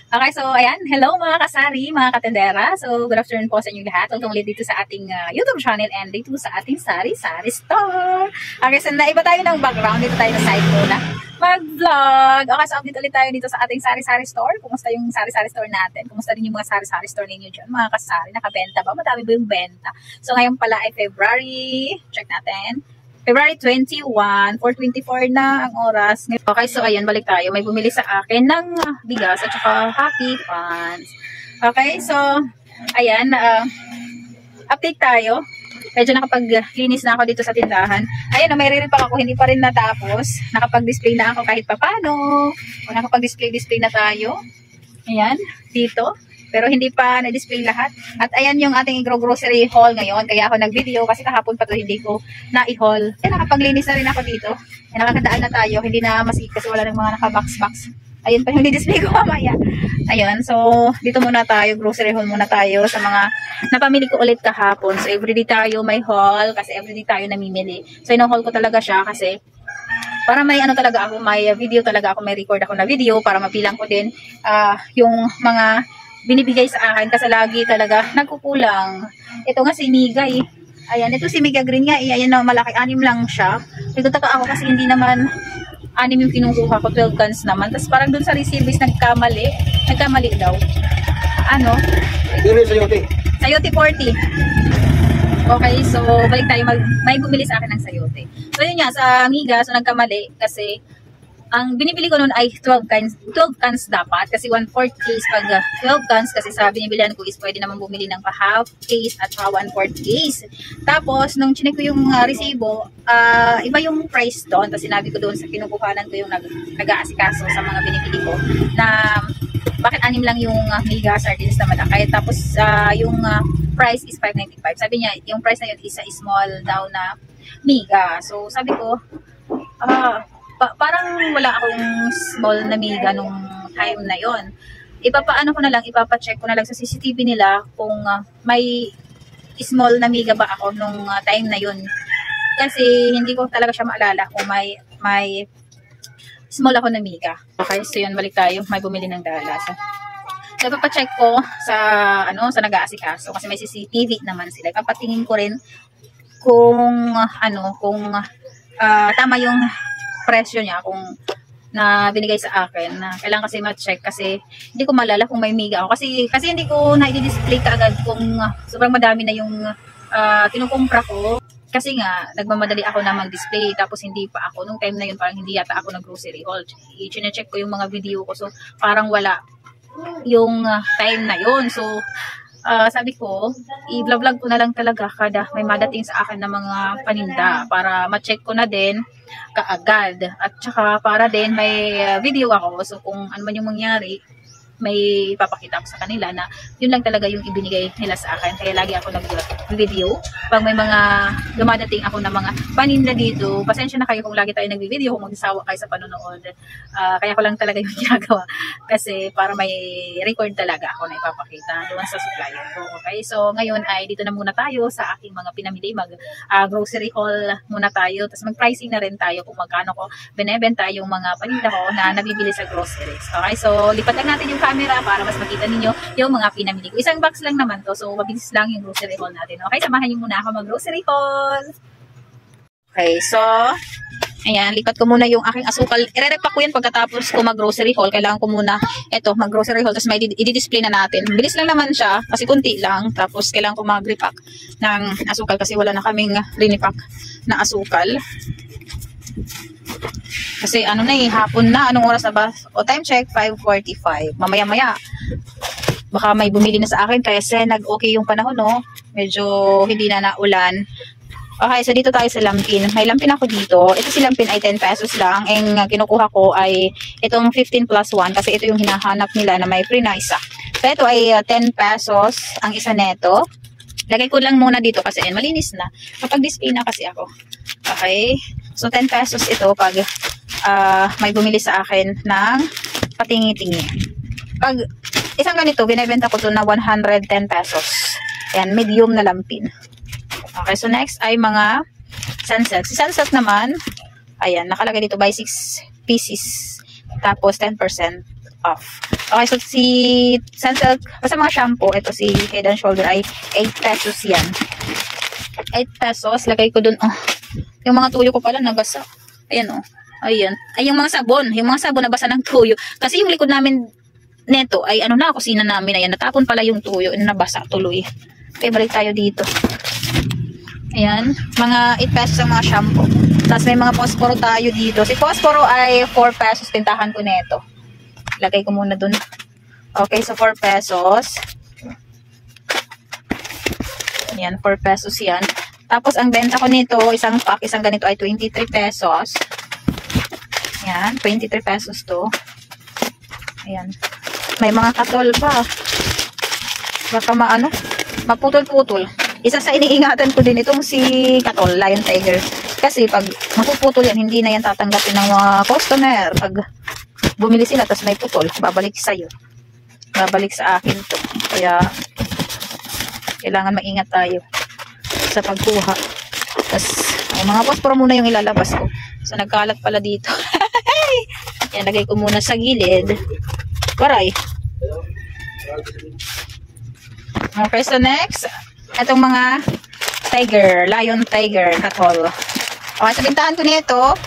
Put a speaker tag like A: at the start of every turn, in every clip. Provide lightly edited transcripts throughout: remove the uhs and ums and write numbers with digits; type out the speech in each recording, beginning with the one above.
A: Okay, so ayan, hello mga kasari, mga katendera. So good afternoon po sa inyo lahat. Welcome ulit dito sa ating YouTube channel and dito sa ating sari-sari store. Okay, so naiba tayo ng background. Dito tayo sa side muna mag-vlog. Okay, so update ulit tayo dito sa ating sari-sari store. Kumusta yung sari-sari store natin? Kumusta din yung mga sari-sari store ninyo dyan? Mga kasari, nakabenta ba? Madami ba yung benta? So ngayon pala ay February. Check natin. February 21, 4:24 na ang oras. Okay, so ayan, balik tayo. May bumili sa akin ng bigas at saka happy pants. Okay, so ayan, update tayo. Medyo nakapag-linis na ako dito sa tindahan. Ayan, may re-repack ako, hindi pa rin natapos. Nakapag-display na ako kahit papano. O nakapag-display na tayo. Ayan, dito. Pero hindi pa na-display lahat. At ayan yung ating grocery haul ngayon. Kaya ako nag-video kasi kahapon pa to hindi ko na-i-haul. Eh, nakapaglinis na rin ako dito. Eh, nakakadaan na tayo. Hindi na masikip kasi wala ng mga naka-box-box. Ayun pa yung display ko mamaya. Ayun. So, dito muna tayo. Grocery haul muna tayo sa mga napamili ko ulit kahapon. So, everyday tayo may haul kasi everyday tayo namimili. So, ino-haul ko talaga siya kasi para may ano talaga ako, may video talaga ako, may record ako na video para mapilang ko din yung mga binibigay sa akin kasi lagi talaga nagkukulang. Ito nga si Miga eh. Ayan, ito si Miga Green nga eh. Ayan na malaki, 6 lang siya. Nagtataka ako kasi hindi naman 6 yung kinukuha ko, 12 cans naman. Tapos parang dun sa receive nagkamali. Nagkamali daw. Ano?
B: Sayote.
A: Sayote 40. Okay, so balik tayo. May bumili sa akin ng sayote. So yun nga, sa Miga, so nagkamali kasi ang binibili ko noon ay 12 cans dapat kasi 1/4 case pag 12 cans kasi sa binibilihan ko is pwede naman bumili ng half case at 1/4 case. Tapos nung chinek ko yung resibo, iba yung price doon. Tapos sinabi ko doon sa kinukuhanan ko yung nag-aasikaso sa mga binibili ko na bakit 6 lang yung Miga sardines na malaki. Tapos yung price is 5.95. Sabi niya yung price na yun is small daw na Miga. So sabi ko parang wala akong small na Miga nung time na yon. Ipapaano ko na lang, ipapacheck ko na lang sa CCTV nila kung may small na Miga ba ako nung time na yon. Kasi hindi ko talaga siya maalala kung may small ako na Miga. Okay, so yun, balik tayo. May bumili ng dalas. So ipapacheck ko sa sa nag-aasikaso kasi may CCTV naman sila. Ipapatingin ko rin kung tama yung presyo niya kung na binigay sa akin na kailangan kasi ma-check kasi hindi ko malala kung may Miga ako kasi hindi ko na-display kaagad kung sobrang madami na yung kinukumpra ko kasi nga nagmamadali ako na mag-display tapos hindi pa ako nung time na yun parang hindi yata ako nag-grocery haul. I-check ko yung mga video ko so parang wala yung time na yun. So sabi ko, i-vlog ko na lang talaga kada may madating sa akin na mga paninda para ma-check ko na din kaagad. At saka para din may video ako. So kung ano man yung mangyari, may ipapakita ko sa kanila na yun lang talaga yung ibinigay nila sa akin. Kaya lagi ako nag-video. Pag may mga dumadating ako na mga paninda dito, pasensya na kayo kung lagi tayo nag-video, kung magsasawa kayo sa panonood. Kaya ko lang talaga yung ginagawa. Kasi para may record talaga ako na ipapakita doon sa supplier ko. Okay? So ngayon ay dito na muna tayo sa aking mga pinamili. Mag-grocery haul muna tayo. Tapos mag-pricing na rin tayo kung magkano ko binebenta yung mga paninda ko na nabibili sa groceries. Okay? So lipat lang natin yung camera para mas makita ninyo yung mga pinamili ko. Isang box lang naman to. So, mabilis lang yung grocery haul natin. Okay, samahan niyo muna ako mag-grocery haul. Okay, so, ayan, lipat ko muna yung aking asukal. I-repack ko yan pagkatapos ko mag-grocery haul. Kailangan ko muna, mag-grocery haul. Tapos may i-display na natin. Bilis lang naman siya, kasi kunti lang. Tapos, kailangan ko mag-repack ng asukal kasi wala na kaming rinipack na asukal. Kasi hapon na. Anong oras na ba? O time check, 5:45. Mamaya-maya. Baka may bumili na sa akin. Kasi nag-okay yung panahon, no? Medyo hindi na naulan. Okay, so dito tayo sa lampin. May lampin ako dito. Ito si lampin ay 10 pesos lang. Ang kinukuha ko ay itong 15 plus 1 kasi ito yung hinahanap nila na may free na isa. So ito ay 10 pesos ang isa neto. Lagay ko lang muna dito kasi malinis na. Kapag display na kasi ako. Okay. So 10 pesos ito pag may bumili sa akin ng patingi-tingi. Pag isang ganito, binibenta ko to na 110 pesos. Ayan, medium na lampin. Okay, so next ay mga sunset. Si sunset naman, ayan, nakalagay dito by 6 pieces. Tapos 10% off. Okay, so si Sunsilk, basta mga shampoo, ito si Head and Shoulder ay 8 pesos yan. 8 pesos, lagay ko dun, oh. Yung mga tuyo ko pala nabasa. Ayan, oh. Ayan. Ay, yung mga sabon nabasa ng tuyo. Kasi yung likod namin neto ay ano na, kusina namin. Ayan, natapon pala yung tuyo, nabasa tuloy. Okay, balik tayo dito. Ayan, mga 8 pesos ang mga shampoo. Tapos may mga posporo tayo dito. Si posporo ay 4 pesos, tintahan ko neto. Lagay ko muna dun. Okay, so 4 pesos. Ayan, 4 pesos yan. Tapos, ang benta ko nito, isang pack, isang ganito ay 23 pesos. Ayan, 23 pesos to. Ayan. May mga katol pa. Baka maputol-putol. Isa sa iniingatan ko din itong si katol, Lion Tiger. Kasi pag mapuputol yan, hindi na yan tatanggapin ng mga customer. Pag bumili sila, tapos may putol, babalik sa'yo. Babalik sa akin to. Kaya, kailangan maingat tayo sa pagkuha. Tapos, mga posporo muna yung ilalabas ko. So, nagkalat pala dito. Yan, lagay ko muna sa gilid. Waray. Okay, so next, itong mga Lion Tiger, katol. Okay, so bintahan ko nito,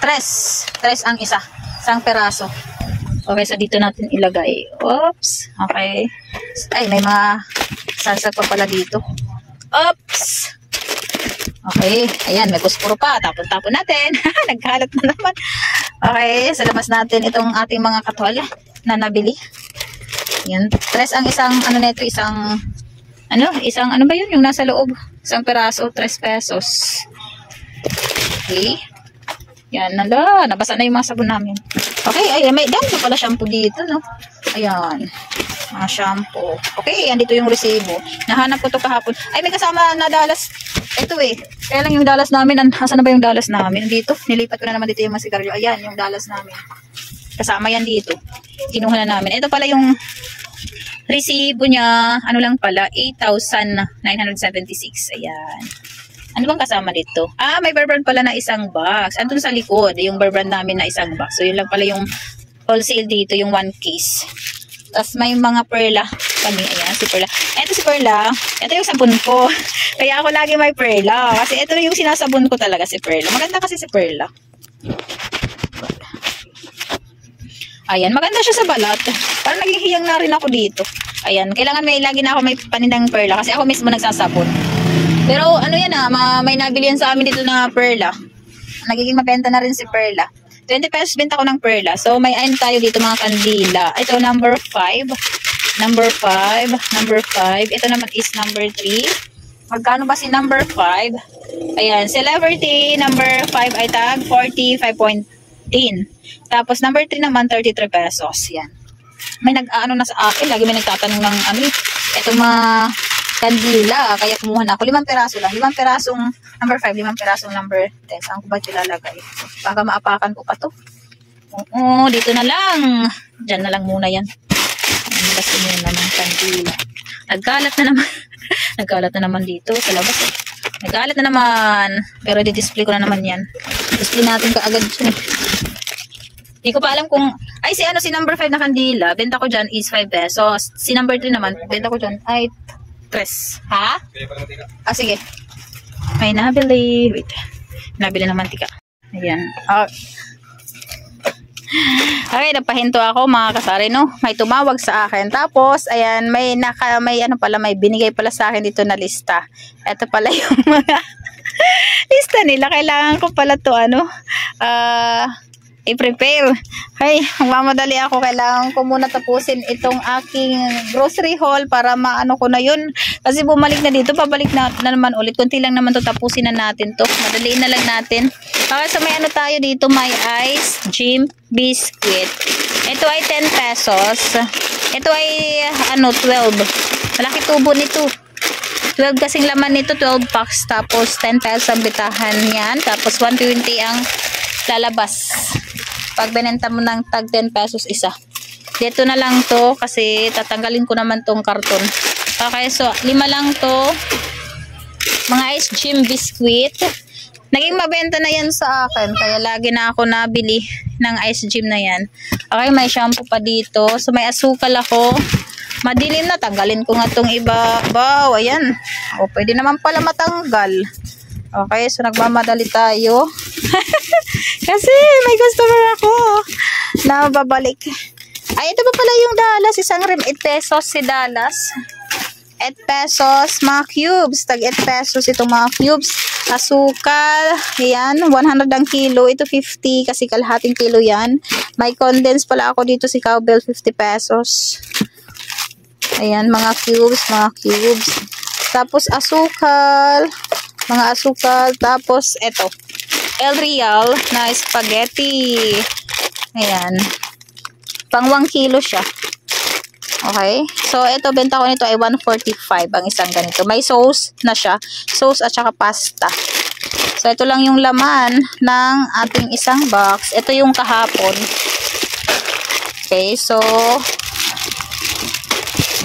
A: 3 ang isa. Isang peraso. Okay, so dito natin ilagay. Oops. Okay. Ay, may mga salsa pa pala dito. Oops. Okay. Ayan, may posporo pa. Tapon-tapon natin. Nagkalat na naman. Okay, sa labas natin itong ating mga katol na nabili. Yan. 3 ang isang, isang ano ba yun? Yung nasa loob. Isang peraso, 3 pesos. Okay. Yan, nabasa na yung mga sabon namin. Okay, ay, may dami pala shampoo dito, no? Ayan, mga shampoo. Okay, andito yung resibo. Nahanap ko to kahapon. Ay, may kasama na dalas. Ito eh. Kaya lang yung dalas namin, asan na ba yung dalas namin? Dito, nilipat ko na naman dito yung mga sigarilyo. Ayan, yung dalas namin. Kasama yan dito. Kinuha na namin. Ito pala yung resibo niya, ano lang pala, 8,976. Ayan. Ano bang kasama dito? Ah, may Bear Brand pala na isang box. Andun sa likod, yung Bear Brand namin na isang box. So, yun lang pala yung wholesale dito, yung 1 case. Tapos, may mga Perla kami. Ayan, si Perla. Ito si Perla. Ito yung sabon ko. Kaya ako lagi may Perla. Kasi ito yung sinasabon ko talaga, si Perla. Maganda kasi si Perla. Ayan, maganda siya sa balat. Parang naging hiyang na rin ako dito. Ayan, kailangan lagi na ako may panindang Perla. Kasi ako mismo nagsasabon. Pero ano yan may nabili yan sa amin dito na Perla. Nagiging mabenta na rin si Perla. 20 pesos benta ko ng Perla. So may ayun tayo dito mga kandila. Ito number 5. Number 5. Ito naman is number 3. Magkano ba si number 5? Ayan, Celebrity number 5 ay tag 45.10. Tapos number 3 naman 33 pesos. Yan. May nag-ano na sa akin. Lagi may nagtatanong ng itong mga kandila, kaya kumuha na ako. 5 peraso lang. 5 perasong number 5, 5 perasong number 10. Saan ko ba ilalagay? Baka maapakan ko pa to. Oo, dito na lang. Diyan na lang muna yan. Kasi yun naman kandila. Nagkalat na naman. Nagkalat na naman dito sa labas. Nagkalat na naman. Pero di-display ko na naman yan. Display natin kaagad siya. Hindi ko pa alam kung, ay si number 5 na kandila, benta ko dyan is 5 pesos. Si number 3 naman, benta ko dyan ay 3. Ha? Ah, sige. May nabili. Wait. Nabili ng mantika. Ayan. Okay, napahinto ako mga kasari, no? May tumawag sa akin. Tapos, ayan, may binigay pala sa akin dito na lista. Ito pala yung mga lista nila. Kailangan ko pala to, i-prepare. Hey, magmamadali ako. Kailangan ko muna tapusin itong aking grocery haul para maano ko na yun. Kasi bumalik na dito. Pabalik na naman ulit. Kunti lang naman to, tapusin na natin to. Madaliin na lang natin. Okay, so may tayo dito. May ice Jim biscuit. Ito ay 10 pesos. Ito ay 12. Malaki tubo nito. 12 kasing laman nito. 12 packs. Tapos 10 pesos ang bitahan yan. Tapos 120 ang lalabas. Pag binenta mo ng tag 10 pesos isa. Dito na lang to kasi tatanggalin ko naman tong karton. Okay, so 5 lang to. Mga ice Jim biscuit. Naging mabenta na yan sa akin. Kaya lagi na ako nabili ng Ice Gym na yan. Okay, may shampoo pa dito. So, may asukal ako. Madilim na. Tanggalin ko nga itong iba. Wow, ayan. O, pwede naman pala matanggal. Okay, so nagmamadali tayo. Kasi may customer ako na babalik. Ay, ito pa pala yung Dallas. Isang rim, 8 pesos si Dallas. 8 pesos, mga cubes. Tag 8 pesos itong mga cubes. Asukal, ayan, 100 ang kilo. Ito 50 kasi kalahating kilo yan. May condense pala ako dito si Cowbell, 50 pesos. Ayan, mga cubes, mga cubes. Tapos asukal, mga asukal. Tapos eto, El Real na spaghetti. Ayan, pang 1 kilo siya. Okay, so ito benta ko nito ay 145 ang isang ganito. May sauce na siya, sauce at saka pasta. So ito lang yung laman ng ating isang box. Ito yung kahapon. Okay, so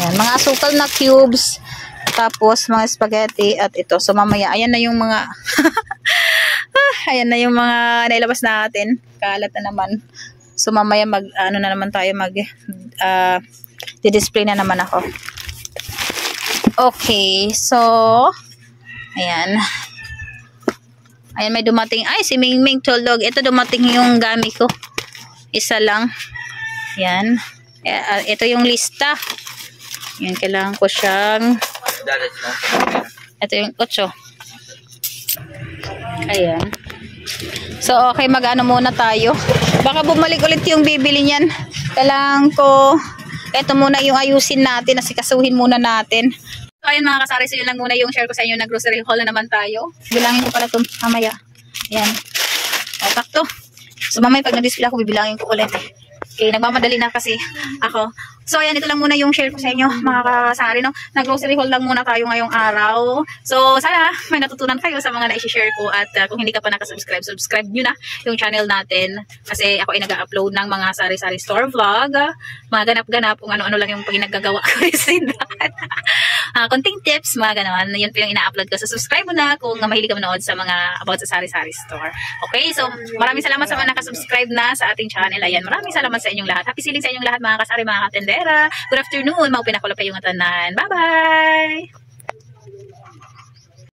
A: yan, mga asukal na cubes, tapos mga spaghetti at ito. So mamaya, ayan na yung mga ayan na yung mga nailabas natin. Kalat na naman. So mamaya ano na naman tayo di-display na naman ako. Okay, so ayan. Ayan, may dumating. Ay, si Mingming tulog. Ito dumating yung gamit ko. Isa lang. Ayan. Ito yung lista. Ayan, kailangan ko siyang ito yung 8. Ayan. So, okay, mag-ano muna tayo. Baka bumalik ulit yung bibili niyan. Kailangan ko ito muna yung ayusin natin, asikasuhin muna natin. So, ayun mga kasari, so yun lang muna yung share ko sa inyo na grocery haul na naman tayo. Bilangin ko pala ito mamaya. Ayan. O, takto. So, mamaya pag nag-display ako, bibilangin ko ulit. Okay, nagmamadali na kasi ako. So, ayan, ito lang muna yung share ko sa inyo, mga kasari, no? Nag-grocery haul lang muna tayo ngayong araw. So, sana may natutunan kayo sa mga na-share ko. At kung hindi ka pa nakasubscribe, subscribe nyo na yung channel natin. Kasi ako ay nag-upload ng mga sari-sari store vlog. Mga ganap-ganap, kung ano-ano lang yung pinaggagawa ko. Konting tips, mga ganon. Yun po yung ina-upload ko. So, subscribe mo na kung mahilig ka manood sa mga about sa sari-sari store. Okay, so maraming salamat sa mga nakasubscribe na sa ating channel. Ayan, maraming salamat sa inyong lahat. Happy selling sa inyong lahat, mga kasari, mga katendera. Good afternoon, mga pinakulap pa yung tanan. Bye-bye!